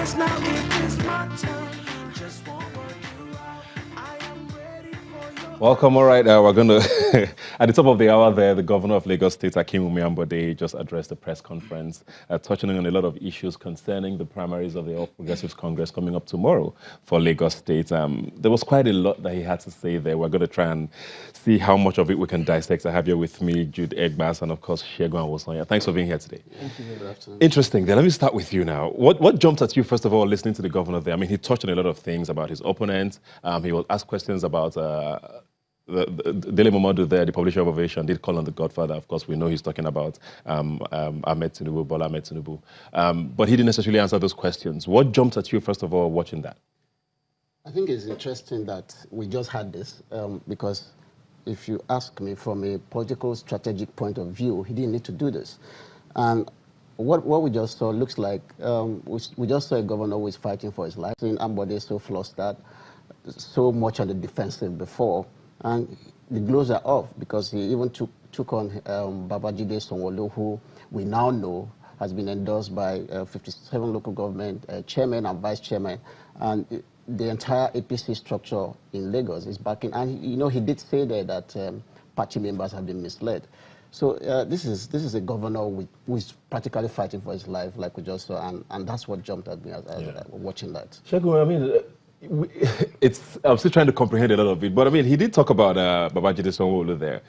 dance now, it is my turn. Just want you, I am ready for your... Welcome. All right, we're going to, at the top of the hour there, the governor of Lagos State, Akim Umeambode, just addressed the press conference, touching on a lot of issues concerning the primaries of the All Progressives Congress coming up tomorrow for Lagos State. There was quite a lot that he had to say there. We're going to try and see how much of it we can dissect. I have here with me Jude Egbas and, of course, Shegun Wosonya. Thanks for being here today. Thank you. Good afternoon. Interesting. Then let me start with you now. What jumped at you, first of all, listening to the governor there? I mean, he touched on a lot of things about his opponent. He was asked questions about... the Daily Momodu there, the publisher of Ovation, did call on the Godfather. Of course, we know he's talking about Ahmed Tinubu, Bola Ahmed Tinubu. But he didn't necessarily answer those questions. What jumped at you, first of all, watching that? I think it's interesting that we just had this because if you ask me from a political strategic point of view, he didn't need to do this. And what we just saw looks like, we just saw a governor who is fighting for his life. Seeing Ambode so flustered, so much on the defensive before. And the gloves are off because he even took on Babajide Sanwo-Olu, who we now know has been endorsed by 57 local government chairman and vice chairman, and the entire APC structure in Lagos is backing. And you know, he did say there that party members have been misled. So this is a governor who is practically fighting for his life, like we just saw, and that's what jumped at me as watching that. Shegun, I mean. I'm still trying to comprehend a lot of it, but I mean, he did talk about Babajide Sanwo-Olu there.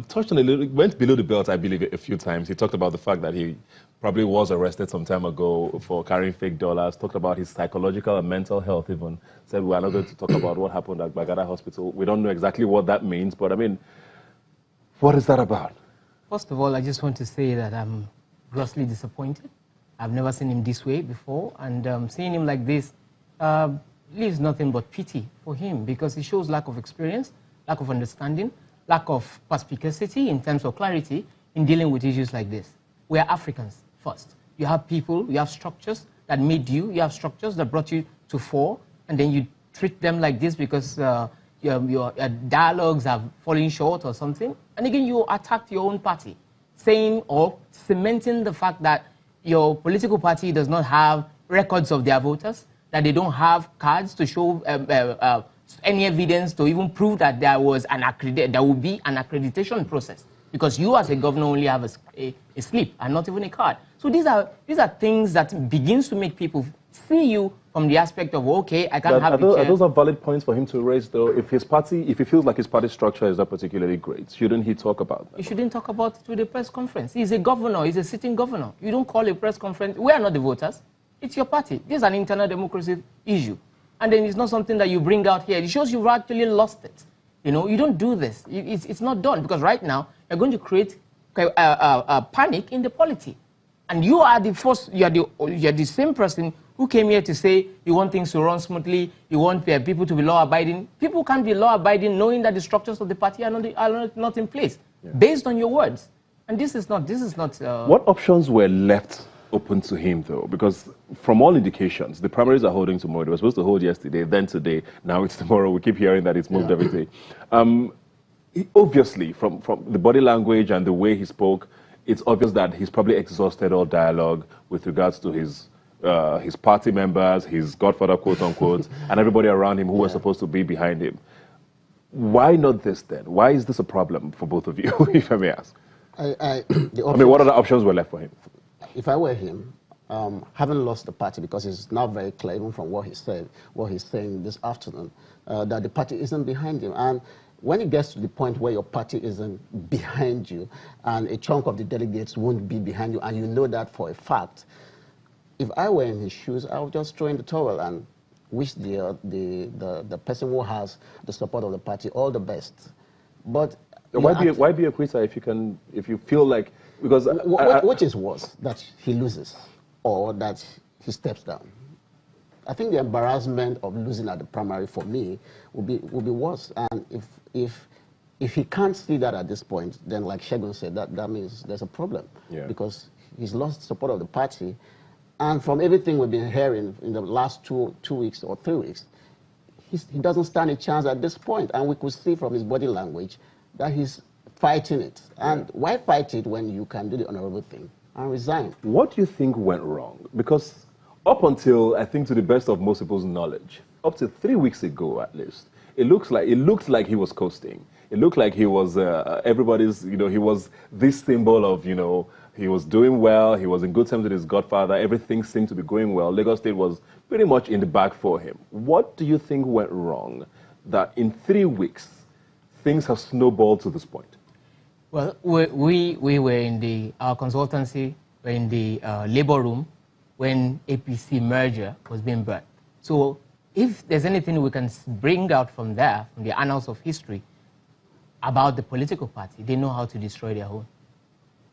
Touched on a little, went below the belt, I believe, a few times. He talked about the fact that he probably was arrested some time ago for carrying fake dollars, talked about his psychological and mental health even, said we're not going to talk about what happened at Bagada Hospital. We don't know exactly what that means, but I mean, what is that about? First of all, I just want to say that I'm grossly disappointed. I've never seen him this way before, and seeing him like this, leaves nothing but pity for him because it shows lack of experience, lack of understanding, lack of perspicacity in terms of clarity in dealing with issues like this. We are Africans first. You have people, you have structures that made you, you have structures that brought you to fore, and then you treat them like this because your dialogues are falling short or something. And again, you attacked your own party, saying or cementing the fact that your political party does not have records of their voters, that they don't have cards to show any evidence to even prove that there was there will be an accreditation process, because you as a governor only have a slip and not even a card. So these are things that begins to make people see you from the aspect of, okay, I can't have are those valid points for him to raise, though? If he feels like his party structure is not particularly great, shouldn't he talk about that? He shouldn't talk about it with a press conference. He's a governor, he's a sitting governor. You don't call a press conference. We are not the voters. It's your party. This is an internal democracy issue. And then it's not something that you bring out here. It shows you've actually lost it. You know, you don't do this. It's not done, because right now you're going to create a panic in the polity. And you are the first, you're the same person who came here to say you want things to run smoothly, you want people to be law-abiding. People can't be law-abiding knowing that the structures of the party are not in place, based on your words. And this is not... What options were left open to him, though? Because from all indications, the primaries are holding tomorrow. They were supposed to hold yesterday, then today. Now it's tomorrow. We keep hearing that it's moved every day. Obviously, from the body language and the way he spoke, it's obvious that he's probably exhausted all dialogue with regards to his party members, his godfather, quote unquote, and everybody around him who were supposed to be behind him. Why not this then? Why is this a problem for both of you, if I may ask? I mean, what other options were left for him? If I were him, having lost the party, because it's now very clear, even from what he said, what he's saying this afternoon, that the party isn't behind him. And when it gets to the point where your party isn't behind you, and a chunk of the delegates won't be behind you, and you know that for a fact, if I were in his shoes, I would just throw in the towel and wish the person who has the support of the party all the best. But why be a quitter if you feel like... Because which is worse, that he loses or that he steps down? I think the embarrassment of losing at the primary for me will be worse. And if he can't see that at this point, then like Shegun said, that means there's a problem, because he's lost support of the party. And from everything we've been hearing in the last two weeks or 3 weeks, he doesn't stand a chance at this point. And we could see from his body language that he's fighting it. And why fight it when you can do the honorable thing and resign? What do you think went wrong? Because Up until, I think, to the best of most people's knowledge, up to 3 weeks ago at least, it looked like he was coasting. It looked like he was everybody's, he was this symbol of, he was doing well, he was in good terms with his godfather, everything seemed to be going well. Lagos State was pretty much in the bag for him. What do you think went wrong that in 3 weeks, things have snowballed to this point? Well, we were in our consultancy, were in the labor room when APC merger was being birthed. So if there's anything we can bring out from there, from the annals of history, about the political party, they know how to destroy their own.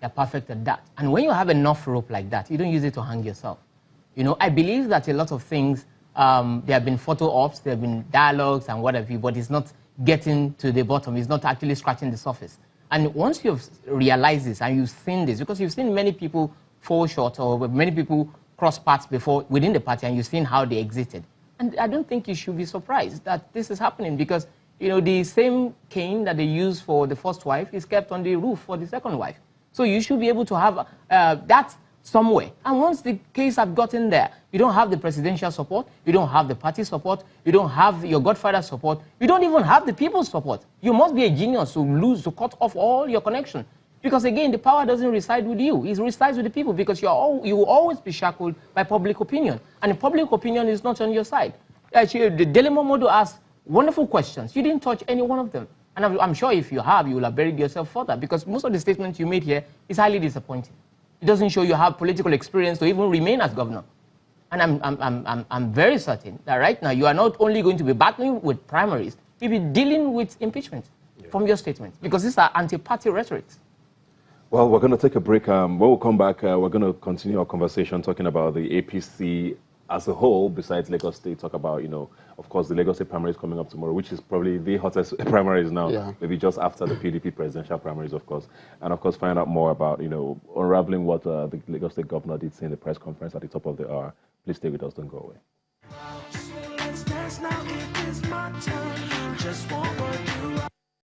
They're perfect at that. And when you have enough rope like that, you don't use it to hang yourself. I believe that a lot of things, there have been photo ops, there have been dialogues and whatever, but it's not getting to the bottom. It's not actually scratching the surface. And once you've realized this and you've seen this, because you've seen many people fall short or many people cross paths before within the party and you've seen how they exited. And I don't think you should be surprised that this is happening because, the same cane that they use for the first wife is kept on the roof for the second wife. So you should be able to have that somewhere. And once the case have gotten there, you don't have the presidential support, you don't have the party support, you don't have your godfather's support, you don't even have the people's support. You must be a genius to cut off all your connection. Because again, the power doesn't reside with you, it resides with the people because you will always be shackled by public opinion. And the public opinion is not on your side. Actually, the Delimo Modo asked wonderful questions. You didn't touch any one of them. And I'm sure if you have, you will have buried yourself further because most of the statements you made here is highly disappointing. It doesn't show you have political experience to even remain as governor. And I'm very certain that right now you are not only going to be battling with primaries, you'll be dealing with impeachment from your statements because these are anti-party rhetorics. Well, we're going to take a break. When we come back, we're going to continue our conversation talking about the APC as a whole, besides Lagos State, talk about, of course, the Lagos State primaries coming up tomorrow, which is probably the hottest primaries now, maybe just after the PDP presidential primaries, of course. And, of course, find out more about, unraveling what the Lagos State governor did say in the press conference at the top of the hour. Please stay with us. Don't go away.